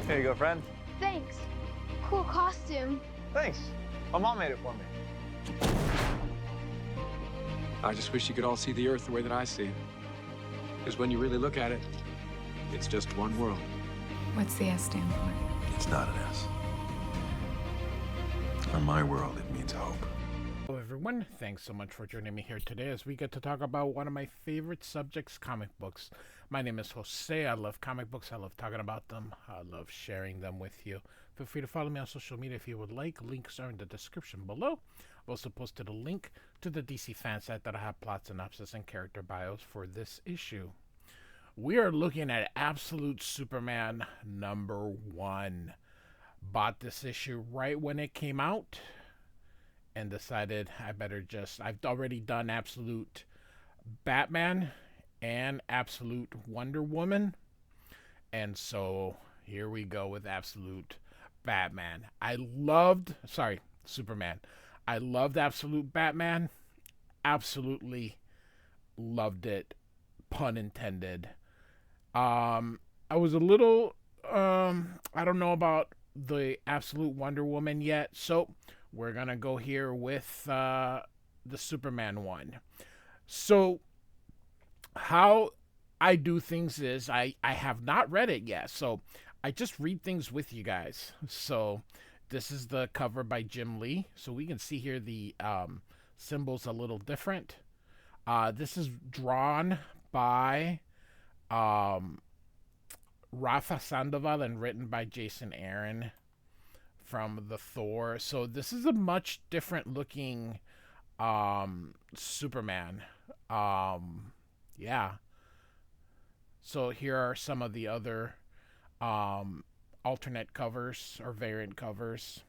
Here you go, friend. Thanks. Cool costume. Thanks. My mom made it for me. I just wish you could all see the Earth the way that I see it. Because when you really look at it, it's just one world. What's the S stand for? It's not an S. In my world, it means hope. Hello everyone, thanks so much for joining me here today as we get to talk about one of my favorite subjects, comic books. My name is Jose. I love comic books. I love talking about them. I love sharing them with you. Feel free to follow me on social media if you would like. Links are in the description below. I've also posted a link to the DC fan site that I have plot synopsis and character bios for this issue. We are looking at Absolute Superman #1. Bought this issue right when it came out and decided I've already done Absolute Batman and Absolute Wonder Woman. And so here we go with Absolute Batman. Superman. I loved Absolute Batman. Absolutely loved it. Pun intended. I was a little, I don't know about the Absolute Wonder Woman yet. So we're going to go here with the Superman one. So how I do things is I have not read it yet. So I just read things with you guys. So this is the cover by Jim Lee. So we can see here the symbols a little different. This is drawn by Rafa Sandoval and written by Jason Aaron from the Thor. So this is a much different looking Superman. Yeah. So here are some of the other alternate covers or variant covers.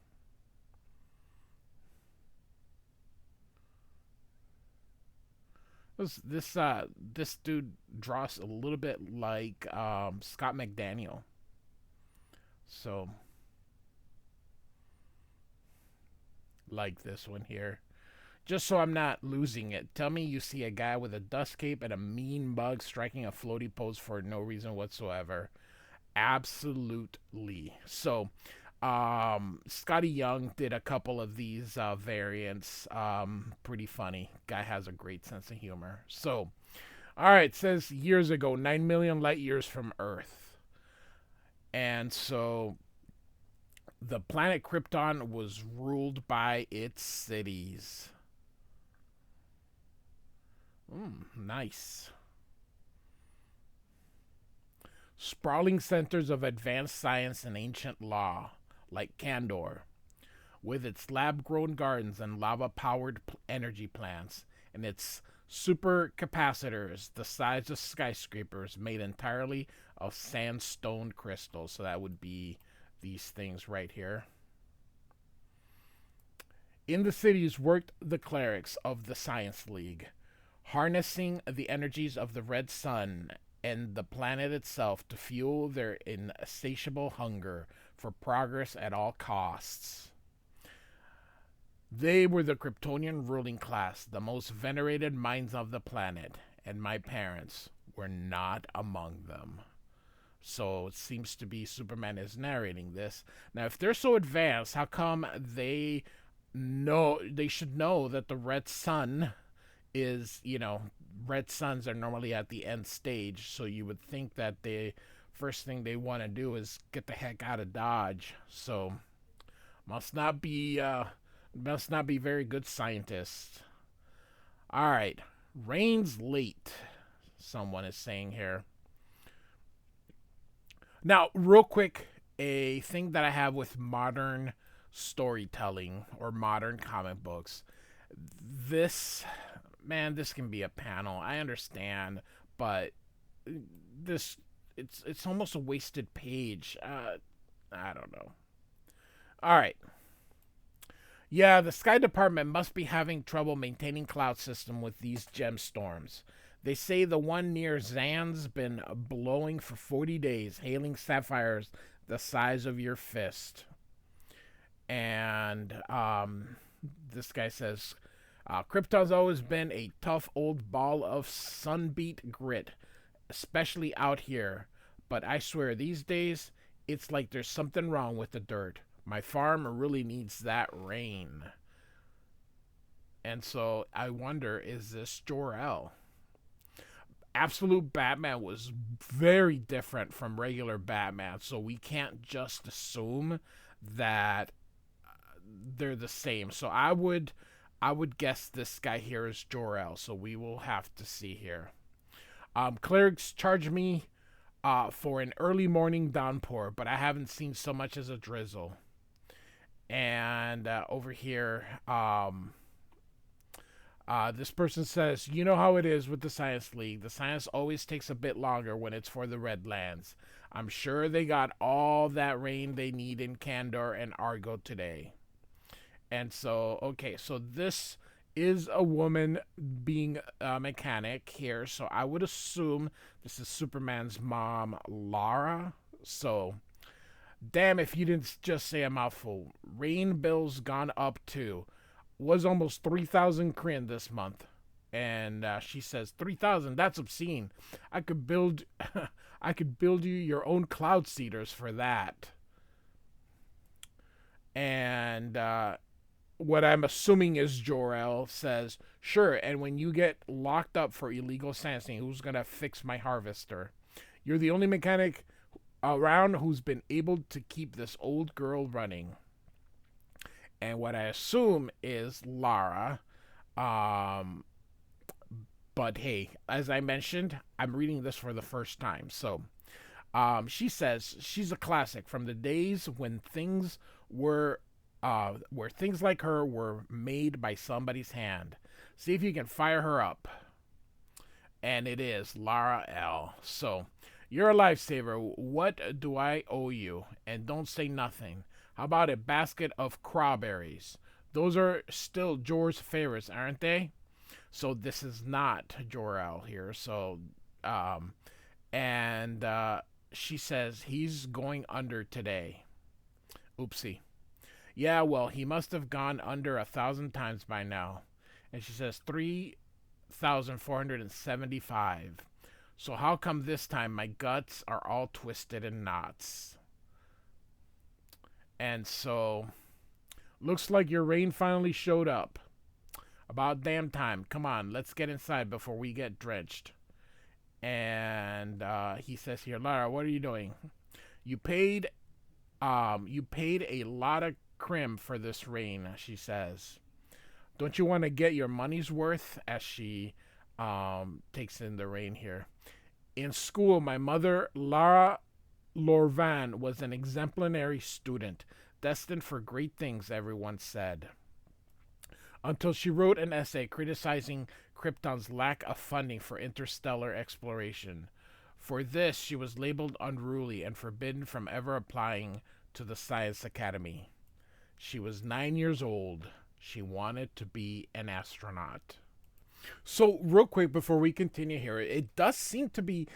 This dude draws a little bit like Scott McDaniel. So like this one here. Just so I'm not losing it, tell me you see a guy with a dust cape and a mean bug striking a floaty pose for no reason whatsoever. Absolutely. So Scotty Young did a couple of these variants. Pretty funny. Guy has a great sense of humor. So, all right, it says years ago, 9 million light years from Earth. And so the planet Krypton was ruled by its cities. Nice. Sprawling centers of advanced science and ancient law, like Kandor, with its lab-grown gardens and lava-powered energy plants, and its supercapacitors the size of skyscrapers made entirely of sandstone crystals. So that would be these things right here. In the cities worked the clerics of the Science League, harnessing the energies of the red sun and the planet itself to fuel their insatiable hunger for progress at all costs. They were the Kryptonian ruling class, the most venerated minds of the planet, and my parents were not among them. So it seems to be Superman is narrating this. Now, if they're so advanced, how come they should know that the red sun is, red suns are normally at the end stage, so you would think that the first thing they want to do is get the heck out of Dodge. So must not be very good scientists. All right, rain's late, someone is saying here. Now, real quick, a thing that I have with modern storytelling or modern comic books. This can be a panel. I understand, but it's almost a wasted page. I don't know. All right. Yeah, the Sky Department must be having trouble maintaining cloud system with these gemstorms. They say the one near Zan's been blowing for 40 days, hailing sapphires the size of your fist. And this guy says, Krypton's always been a tough old ball of sunbeat grit, especially out here. But I swear, these days, it's like there's something wrong with the dirt. My farm really needs that rain. And so I wonder, is this Jor-El? Absolute Batman was very different from regular Batman, so we can't just assume that they're the same. So I would guess this guy here is Jor-El, so we will have to see here. Clerics charge me for an early morning downpour, but I haven't seen so much as a drizzle. And over here, this person says, you know how it is with the Science League. The science always takes a bit longer when it's for the Redlands. I'm sure they got all that rain they need in Kandor and Argo today. And so, okay, so this is a woman being a mechanic here. So I would assume this is Superman's mom, Lara. So, damn if you didn't just say a mouthful. Rain bill's gone up too. Was almost 3,000 Kryn this month. And she says, 3,000, that's obscene. I could build you your own cloud seeders for that. And what I'm assuming is Jor-El says, sure, and when you get locked up for illegal sciencing, who's going to fix my harvester? You're the only mechanic around who's been able to keep this old girl running. And what I assume is Lara. But hey, as I mentioned, I'm reading this for the first time. So she says she's a classic from the days when things were where things like her were made by somebody's hand. See if you can fire her up. And it is Lara L. So you're a lifesaver. What do I owe you? And don't say nothing. How about a basket of crawberries? Those are still Jor's favorites, aren't they? So this is not Jor-El here. So, she says he's going under today. Oopsie. Yeah, well, he must have gone under 1,000 times by now. And she says 3,475. So how come this time my guts are all twisted in knots? And so, looks like your rain finally showed up. About damn time. Come on, let's get inside before we get drenched. And he says here, Lara, what are you doing? You paid a lot of crim for this rain, she says. Don't you want to get your money's worth? As she takes in the rain here. In school, my mother, Lara Lorvan, was an exemplary student, destined for great things, everyone said. Until she wrote an essay criticizing Krypton's lack of funding for interstellar exploration. For this, she was labeled unruly and forbidden from ever applying to the Science Academy. She was 9 years old. She wanted to be an astronaut. So, real quick before we continue here, it does seem to be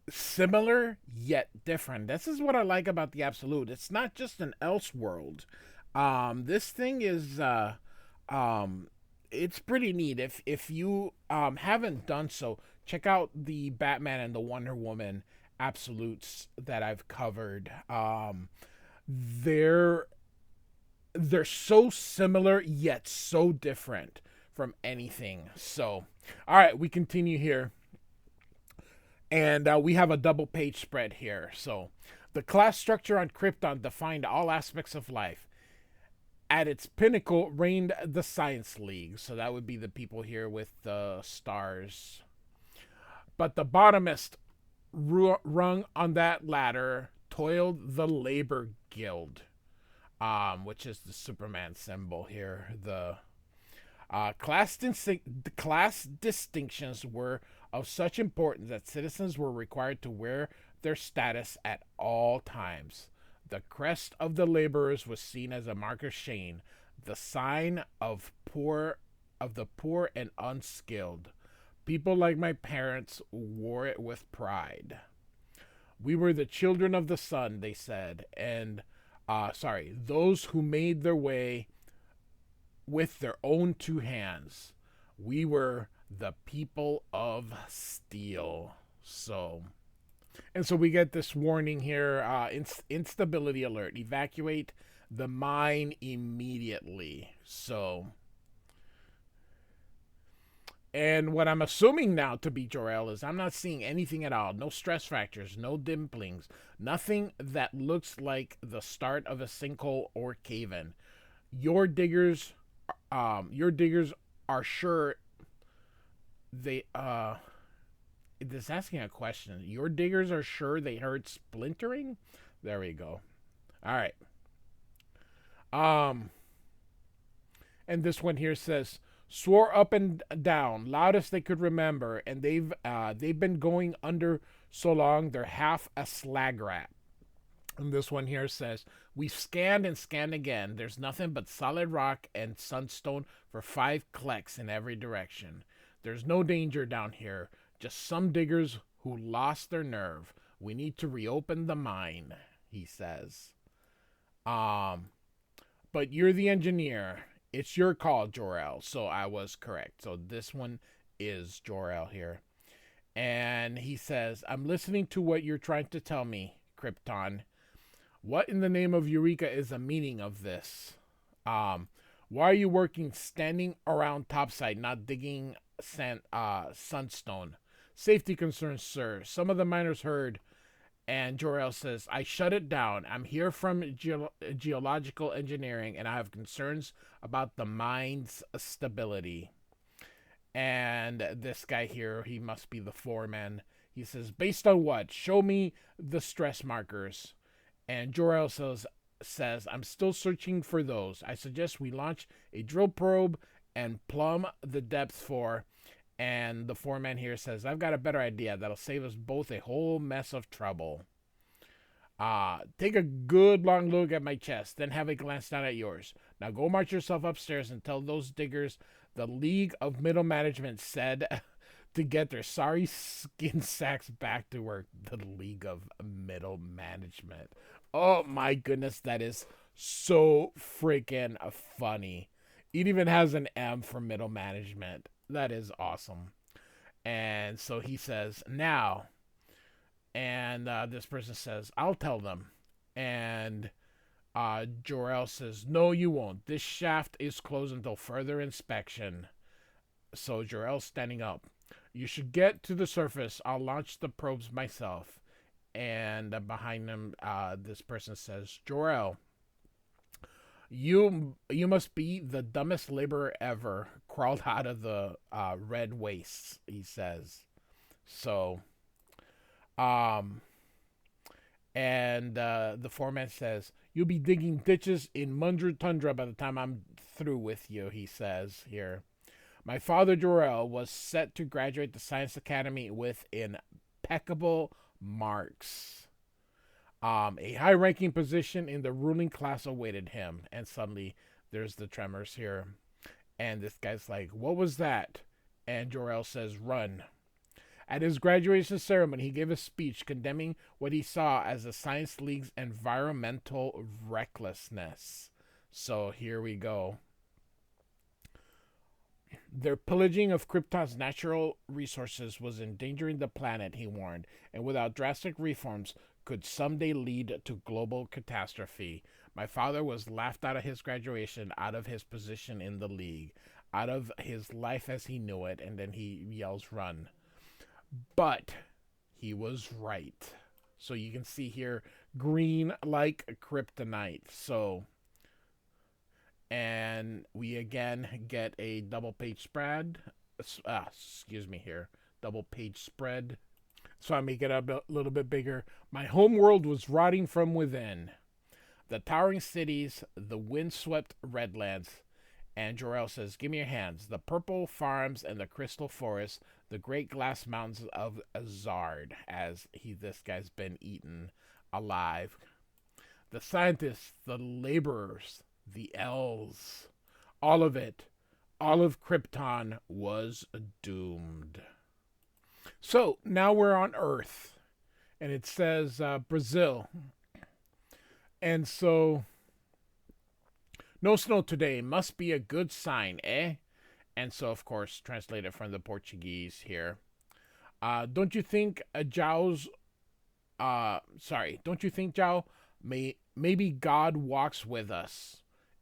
similar yet different. This is what I like about the Absolute. It's not just an Elseworld. This thing is it's pretty neat. If you haven't done so, check out the Batman and the Wonder Woman Absolutes that I've covered. They're so similar yet so different from anything. So, all right, we continue here. And we have a double page spread here. So, the class structure on Krypton defined all aspects of life. At its pinnacle reigned the Science League. So that would be the people here with the stars. But the bottomest rung on that ladder toiled the Labor Guild, which is the Superman symbol here. The class distinctions were of such importance that citizens were required to wear their status at all times. The crest of the laborers was seen as a mark of shame, the sign of the poor and unskilled. People like my parents wore it with pride. We were the children of the sun, they said, and those who made their way with their own two hands. We were the people of steel. So, And so we get this warning here, instability alert. Evacuate the mine immediately. So, and what I'm assuming now to be Jor-El is I'm not seeing anything at all. No stress fractures, no dimplings, nothing that looks like the start of a sinkhole or cave-in. Your diggers are sure they it's asking a question. Your diggers are sure they heard splintering? There we go. All right. And this one here says, swore up and down, loudest they could remember, and they've been going under so long they're half a slag rat. And this one here says, we've scanned and scanned again. There's nothing but solid rock and sunstone for 5 clecks in every direction. There's no danger down here. Just some diggers who lost their nerve. We need to reopen the mine, he says. But you're the engineer. It's your call, Jor-El. So I was correct. So this one is Jor-El here. And he says, I'm listening to what you're trying to tell me, Krypton. What in the name of Eureka is the meaning of this? Why are you working standing around topside, not digging sunstone? Safety concerns, sir. Some of the miners heard. And Jor-El says, I shut it down. I'm here from geological engineering, and I have concerns about the mine's stability. And this guy here, he must be the foreman. He says, based on what? Show me the stress markers. And Jor-El says, I'm still searching for those. I suggest we launch a drill probe and plumb the depth for. And the foreman here says, I've got a better idea that'll save us both a whole mess of trouble. Take a good long look at my chest, then have a glance down at yours. Now go march yourself upstairs and tell those diggers the League of Middle Management said to get their sorry skin sacks back to work. The League of Middle Management. Oh my goodness, that is so freaking funny. It even has an M for middle management. That is awesome. And so he says, now. And this person says, I'll tell them. And Jor-El says, no, you won't. This shaft is closed until further inspection. So Jor-El's standing up. You should get to the surface. I'll launch the probes myself. And behind him, this person says, Jor-El, you must be the dumbest laborer ever crawled out of the red wastes, he says. So, and the foreman says, you'll be digging ditches in Mundra Tundra by the time I'm through with you, he says here. My father, Jor-El, was set to graduate the Science Academy with impeccable marks. A high-ranking position in the ruling class awaited him. And suddenly, there's the tremors here. And this guy's like, what was that? And Jor-El says, run. At his graduation ceremony, he gave a speech condemning what he saw as the Science League's environmental recklessness. So here we go. Their pillaging of Krypton's natural resources was endangering the planet, he warned, and without drastic reforms could someday lead to global catastrophe. My father was laughed out of his graduation, out of his position in the League, out of his life as he knew it, and then he yells, run. But he was right. So you can see here, green like kryptonite. So, and we again get a double page spread. Double page spread. So I make it a little bit bigger. My home world was rotting from within. The towering cities, the windswept redlands. And Jor-El says, give me your hands. The purple farms and the crystal forests, the great glass mountains of Azard, as this guy's been eaten alive. The scientists, the laborers, the elves, all of it, all of Krypton was doomed. So now we're on Earth, and it says Brazil. And so, no snow today must be a good sign, eh? And so, of course, translated from the Portuguese here. Don't you think João's sorry, don't you think, Zhao, maybe God walks with us?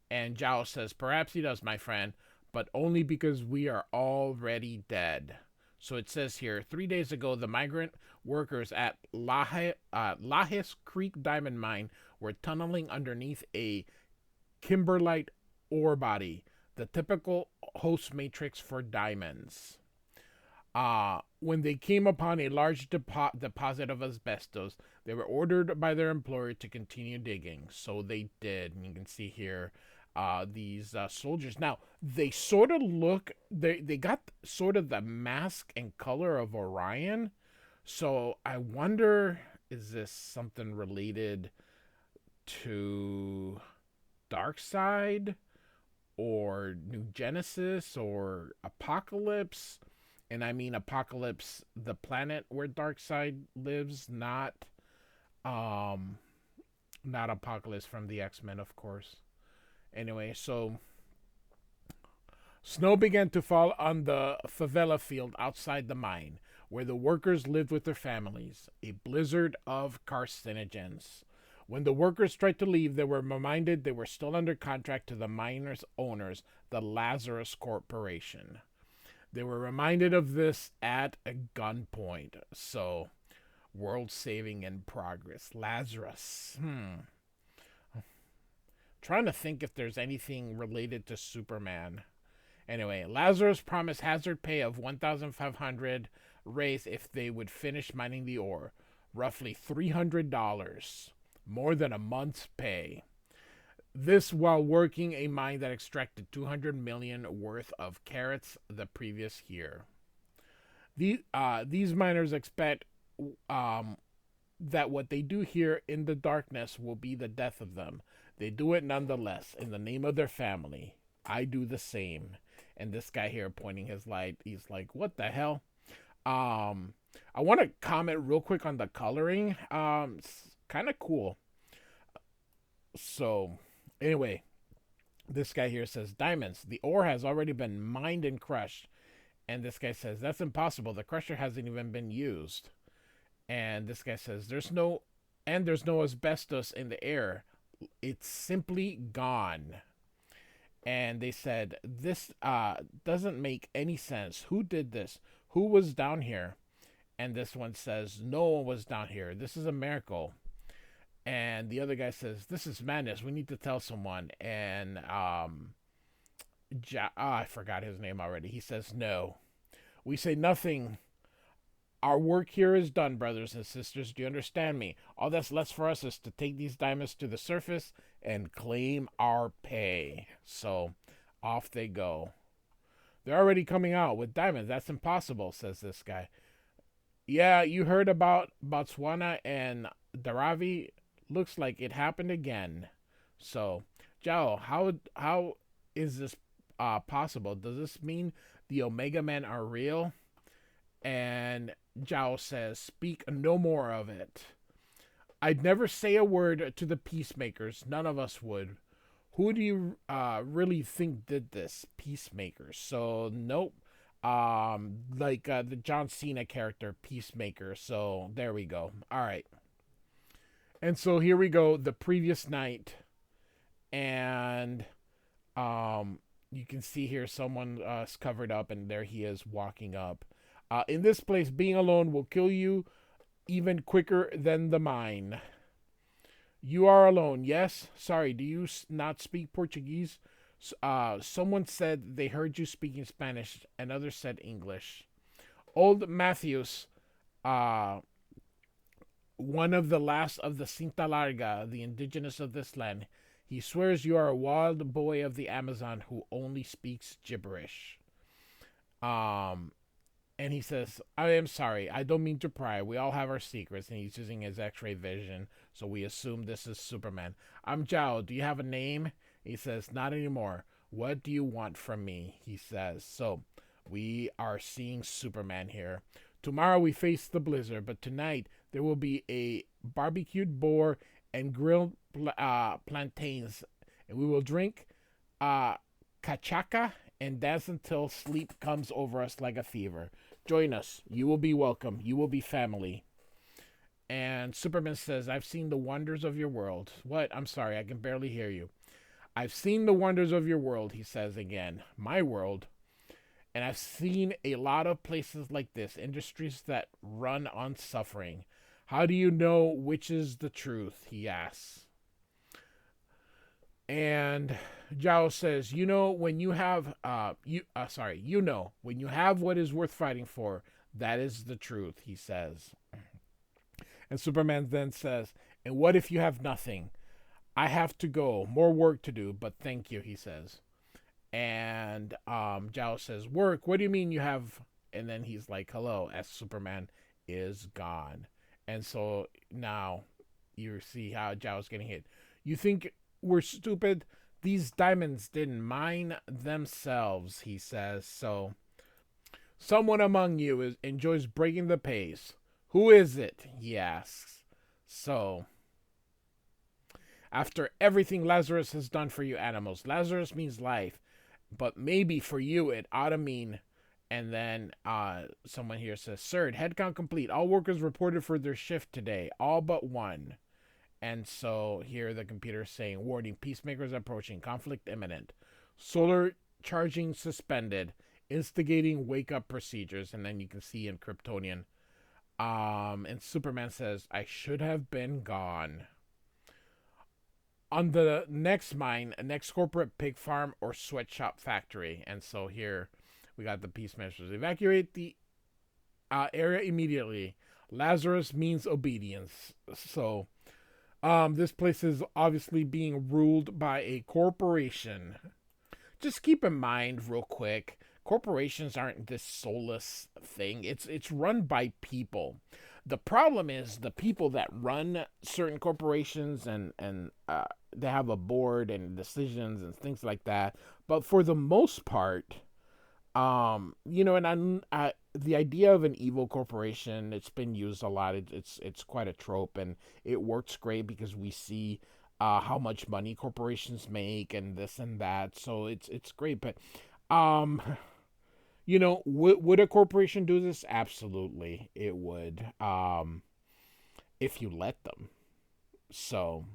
And Zhao says, perhaps he does, my friend, but only because we are already dead. So it says here, 3 days ago, the migrant workers at Lahis Creek Diamond Mine were tunneling underneath a kimberlite ore body, the typical host matrix for diamonds. When they came upon a large deposit of asbestos, they were ordered by their employer to continue digging. So they did. And you can see here these soldiers. Now, they sort of look, they got sort of the mask and color of Orion. So I wonder, is this something related to Darkseid or New Genesis or Apocalypse? And I mean Apocalypse, the planet where Darkseid lives, not Apocalypse from the X-Men, of course. Anyway, so snow began to fall on the favela field outside the mine, where the workers lived with their families, a blizzard of carcinogens. When the workers tried to leave, they were reminded they were still under contract to the miner's owners, the Lazarus Corporation. They were reminded of this at a gunpoint. So, world saving in progress. Lazarus. Trying to think if there's anything related to Superman. Anyway, Lazarus promised hazard pay of 1,500 raise if they would finish mining the ore. Roughly $300. More than a month's pay. This while working a mine that extracted 200 million worth of carats the previous year. These miners expect that what they do here in the darkness will be the death of them. They do it nonetheless in the name of their family. I do the same. And this guy here pointing his light, he's like, what the hell? I want to comment real quick on the coloring. It's kind of cool. So, anyway, this guy here says, diamonds. The ore has already been mined and crushed. And this guy says, that's impossible. The crusher hasn't even been used. And this guy says, there's no asbestos in the air. It's simply gone. And they said, this doesn't make any sense. Who did this? Who was down here? And this one says, no one was down here. This is a miracle. And the other guy says, this is madness. We need to tell someone. And I forgot his name already. He says, no. We say nothing. Our work here is done, brothers and sisters. Do you understand me? All that's left for us is to take these diamonds to the surface and claim our pay. So off they go. They're already coming out with diamonds. That's impossible, says this guy. Yeah, you heard about Botswana and Dharavi. Looks like it happened again. So, Zhao, how is this possible? Does this mean the Omega Men are real? And Zhao says, speak no more of it. I'd never say a word to the peacemakers. None of us would. Who do you really think did this? Peacemakers. So, nope. Like the John Cena character, Peacemaker. So, there we go. All right. And so here we go, the previous night, and you can see here someone is covered up, and there he is walking up. In this place, being alone will kill you even quicker than the mine. You are alone, yes? Sorry, do you not speak Portuguese? Someone said they heard you speaking Spanish, and others said English. Old Matthews, one of the last of the Cinta Larga, the indigenous of this land, he swears you are a wild boy of the Amazon who only speaks gibberish. And he says, I am sorry, I don't mean to pry. We all have our secrets. And he's using his x-ray vision, so we assume this is Superman. I'm Zhao. Do you have a name? He says, not anymore. What do you want from me? He says. So we are seeing Superman here. Tomorrow we face the blizzard, but tonight there will be a barbecued boar and grilled plantains, and we will drink cachaca and dance until sleep comes over us like a fever. Join us. You will be welcome. You will be family. And Superman says, I've seen the wonders of your world. What? I'm sorry, I can barely hear you. I've seen the wonders of your world, he says again. My world. And I've seen a lot of places like this, industries that run on suffering. How do you know which is the truth? He asks. And Zhao says, you know, when you have, when you have what is worth fighting for, that is the truth, he says. And Superman then says, and what if you have nothing? I have to go, more work to do, but thank you, he says. And Zhao says, work, what do you mean you have? And then he's like, hello, as Superman is gone. And so now you see how Zhao's getting hit. You think we're stupid? These diamonds didn't mine themselves, he says. So someone among you enjoys breaking the pace. Who is it? He asks. So after everything Lazarus has done for you animals, Lazarus means life, but maybe for you it ought to mean. And then someone here says, Sir, headcount complete. All workers reported for their shift today, all but one. And so here the computer is saying, warning, peacemakers approaching, conflict imminent, solar charging suspended, instigating wake-up procedures. And then you can see in Kryptonian. And Superman says, I should have been gone. On the next mine, next corporate pig farm or sweatshop factory. And so here we got the peacemakers. Evacuate the area immediately. Lazarus means obedience. So this place is obviously being ruled by a corporation. Just keep in mind real quick, corporations aren't this soulless thing. It's run by people. The problem is the people that run certain corporations and they have a board and decisions and things like that. But for the most part, you know, and the idea of an evil corporation, it's been used a lot. It's quite a trope, and it works great because we see how much money corporations make and this and that. So it's great. But you know, would a corporation do this? Absolutely, it would. If you let them. So,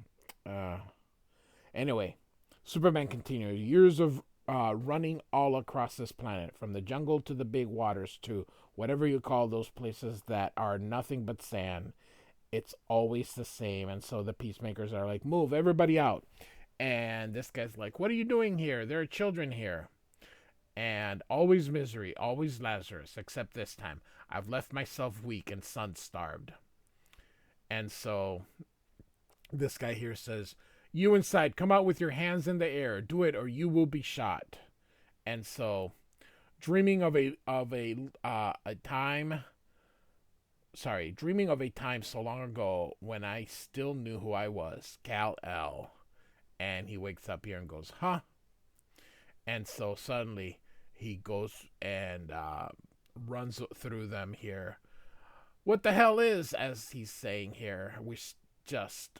anyway, Superman continued. Years of running all across this planet, from the jungle to the big waters to whatever you call those places that are nothing but sand. It's always the same. And so the peacemakers are like, move everybody out. And this guy's like, what are you doing here? There are children here. And always misery, always Lazarus, except this time. I've left myself weak and sun-starved. And so this guy here says, you inside, come out with your hands in the air. Do it or you will be shot. And so dreaming of a time so long ago when I still knew who I was, Kal-El. And he wakes up here and goes, huh? And so suddenly he goes and runs through them here. What the hell is, as he's saying here, we're just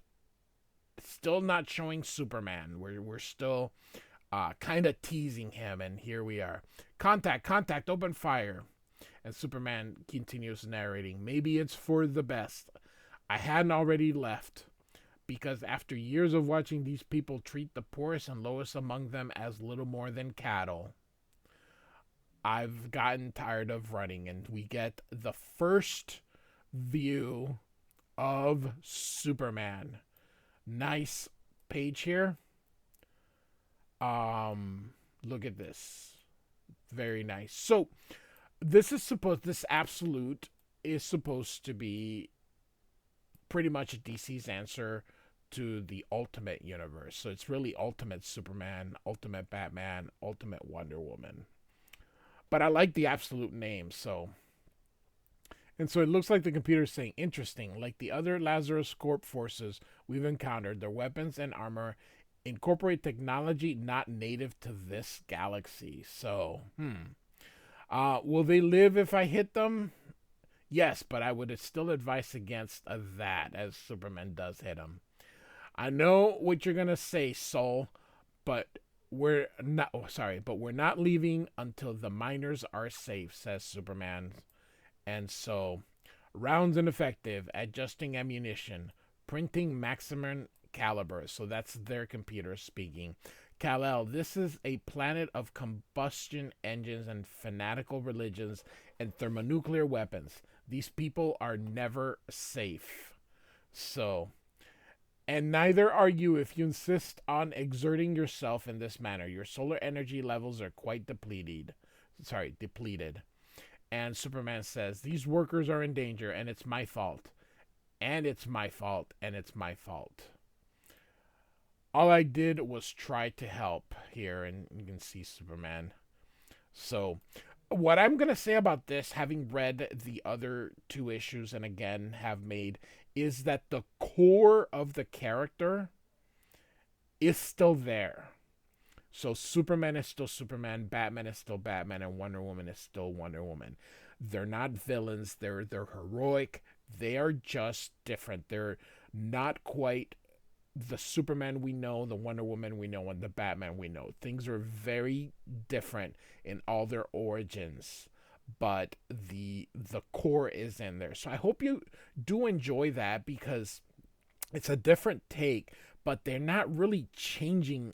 still not showing Superman. We're still kind of teasing him, and here we are. Contact, open fire. And Superman continues narrating. Maybe it's for the best. I hadn't already left, because after years of watching these people treat the poorest and lowest among them as little more than cattle, I've gotten tired of running. And we get the first view of Superman. Nice page here. Look at this. Very nice. So this absolute is supposed to be pretty much DC's answer to the Ultimate Universe. So it's really Ultimate Superman, Ultimate Batman, Ultimate Wonder Woman. But I like the absolute name, so. And so it looks like the computer's saying, interesting, like the other Lazarus Corp forces we've encountered, their weapons and armor incorporate technology not native to this galaxy. So, will they live if I hit them? Yes, but I would still advise against that, as Superman does hit him. I know what you're gonna say, Soul, but we're not leaving until the miners are safe, says Superman. And so Rounds ineffective. Adjusting ammunition. Printing maximum caliber. So that's their computer speaking. Kal-El, this is a planet of combustion engines and fanatical religions and thermonuclear weapons. These people are never safe. So, and neither are you if you insist on exerting yourself in this manner. Your solar energy levels are quite depleted. And Superman says, these workers are in danger, and it's my fault. And it's my fault, and it's my fault. All I did was try to help here, and you can see Superman. So, what I'm going to say about this, having read the other two issues, and again have made, is that the core of the character is still there. So Superman is still Superman, Batman is still Batman, and Wonder Woman is still Wonder Woman. They're not villains. They're heroic. They are just different. They're not quite the Superman we know, the Wonder Woman we know, and the Batman we know. Things are very different in all their origins, but the core is in there. So I hope you do enjoy that, because it's a different take, but they're not really changing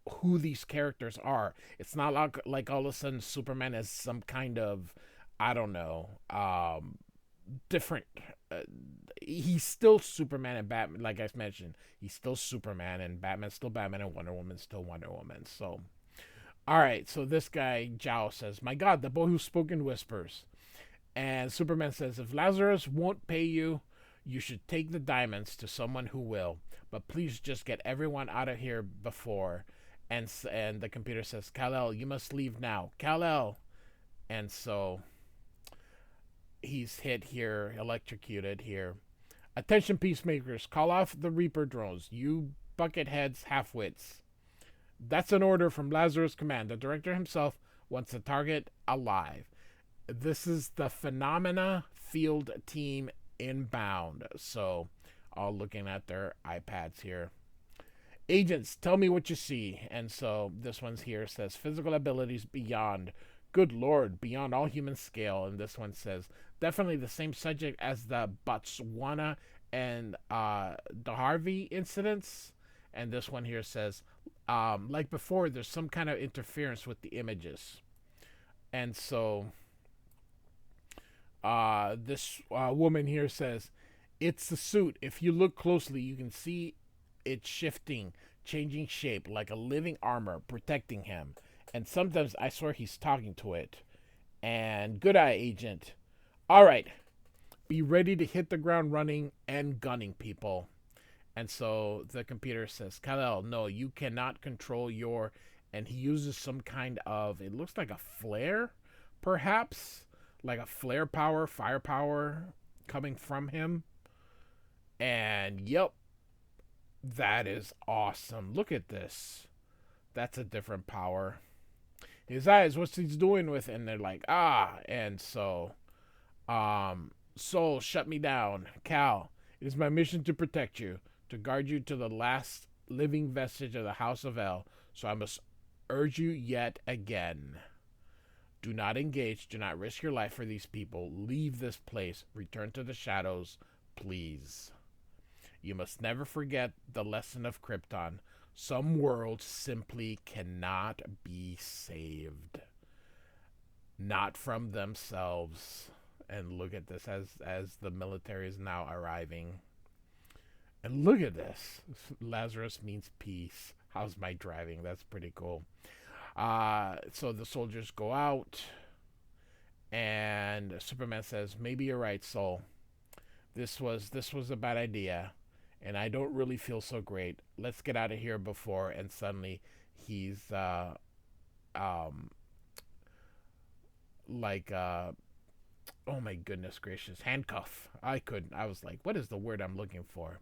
who these characters are. It's not like all of a sudden Superman is some kind of, I don't know, different. He's still Superman, and Batman, like I mentioned, he's still Superman, and Batman's still Batman, and Wonder Woman's still Wonder Woman. So, all right. So this guy Zhao says, "My God, the boy who spoke in whispers." And Superman says, "If Lazarus won't pay you, you should take the diamonds to someone who will. But please just get everyone out of here before." And the computer says, "Kal-El, you must leave now. Kal-El." And so he's hit here, electrocuted here. "Attention, peacemakers, call off the Reaper drones. You bucketheads, half-wits. That's an order from Lazarus Command. The director himself wants the target alive." This is the Phenomena field team inbound. So, all looking at their iPads here. "Agents, tell me what you see." And so this one's here says, "Physical abilities beyond, good lord, beyond all human scale." And this one says, "Definitely the same subject as the Botswana and the Harvey incidents." And this one here says, like before, there's some kind of interference with the images. And so this woman here says, "It's the suit. If you look closely, you can see it's shifting, changing shape, like a living armor protecting him. And sometimes I swear he's talking to it. And good eye, Agent. All right, be ready to hit the ground running and gunning, people." And so the computer says, "Kal-El, no, you cannot control your..." And he uses some kind of, it looks like a flare, perhaps, like a flare power, firepower coming from him. And yep, that is awesome. Look at this. That's a different power. His eyes, what's he's doing with it? And they're like, ah. And so, Soul, shut me down. Kal, it is my mission to protect you, to guard you to the last living vestige of the House of El. So I must urge you yet again. Do not engage. Do not risk your life for these people. Leave this place. Return to the shadows, please. You must never forget the lesson of Krypton. Some worlds simply cannot be saved. Not from themselves." And look at this as the military is now arriving. And look at this. Lazarus means peace. How's my driving? That's pretty cool. So the soldiers go out. And Superman says, "Maybe you're right, Soul. This was a bad idea. And I don't really feel so great. Let's get out of here before..." And suddenly he's oh my goodness gracious, handcuff. I was like, what is the word I'm looking for?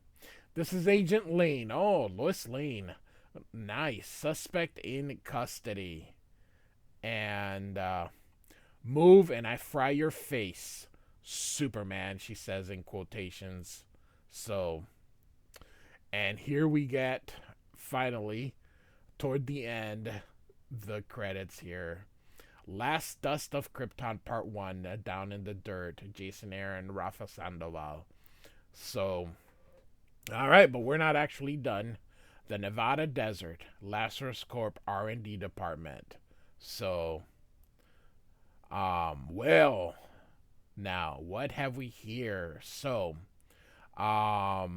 This is Agent Lane. Oh, Lois Lane. Nice. Suspect in custody. And move and I fry your face, Superman, she says in quotations. So, and here we get, finally, toward the end, the credits here. Last Dust of Krypton Part 1, Down in the Dirt, Jason Aaron, Rafa Sandoval. So, alright, but we're not actually done. The Nevada Desert, Lazarus Corp R&D Department. So, well, now, what have we here? So, a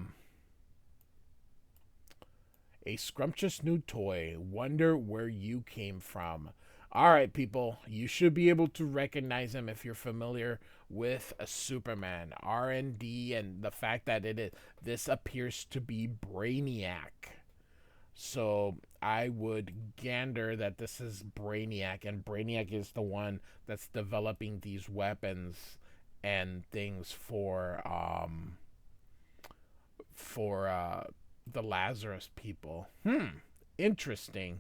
scrumptious new toy. Wonder where you came from. All right, people, you should be able to recognize him if you're familiar with a Superman R&D and the fact that this appears to be Brainiac. So I would gander that this is Brainiac, and Brainiac is the one that's developing these weapons and things for the Lazarus people. Interesting.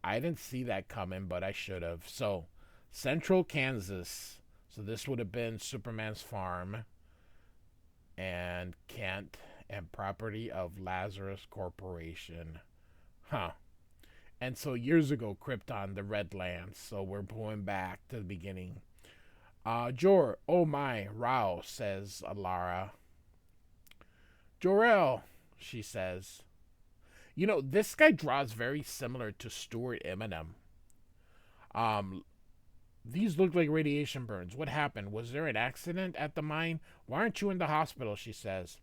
I didn't see that coming, but I should have. So, Central Kansas. So this would have been Superman's farm and Kent and property of Lazarus Corporation. Huh. And so years ago, Krypton, the Redlands. So we're going back to the beginning. Jor, oh my, Rao, says Lara. Jor-El, she says. You know, this guy draws very similar to Stuart Eminem. These look like radiation burns. What happened? Was there an accident at the mine? Why aren't you in the hospital? She says.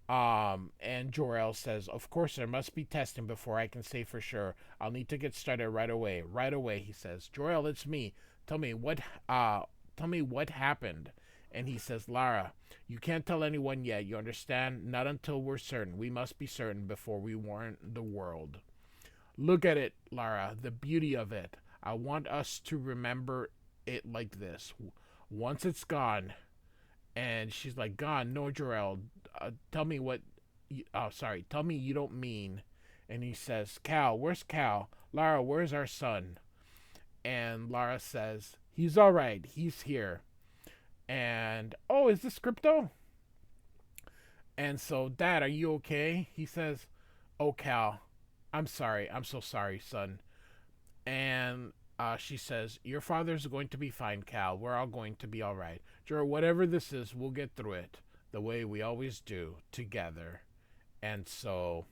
And Jor-El says, of course there must be testing before I can say for sure. I'll need to get started right away. Right away, he says. Jor-El, it's me. Tell me what happened. And he says, Lara, you can't tell anyone yet, you understand? Not until we're certain. We must be certain before we warn the world. Look at it, Lara, the beauty of it. I want us to remember it like this. Once it's gone, and she's like, gone, no, Jor-El, tell me tell me you don't mean. And he says, Cal, where's Cal? Lara, where's our son? And Lara says, he's all right, he's here. And, oh, is this Crypto? And so, Dad, are you okay? He says, oh, Cal, I'm sorry. I'm so sorry, son. And she says, your father's going to be fine, Cal. We're all going to be all right. Jor, whatever this is, we'll get through it the way we always do, together. And so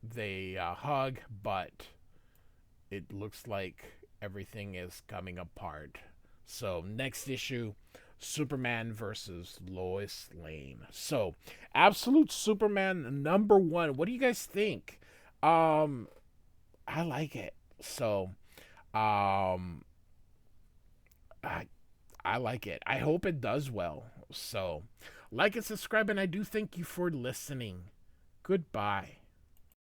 they hug, but it looks like everything is coming apart. So next issue, Superman versus Lois Lane. So, Absolute Superman #1. What do you guys think? I like it. So, I like it. I hope it does well. So, like and subscribe, and I do thank you for listening. Goodbye.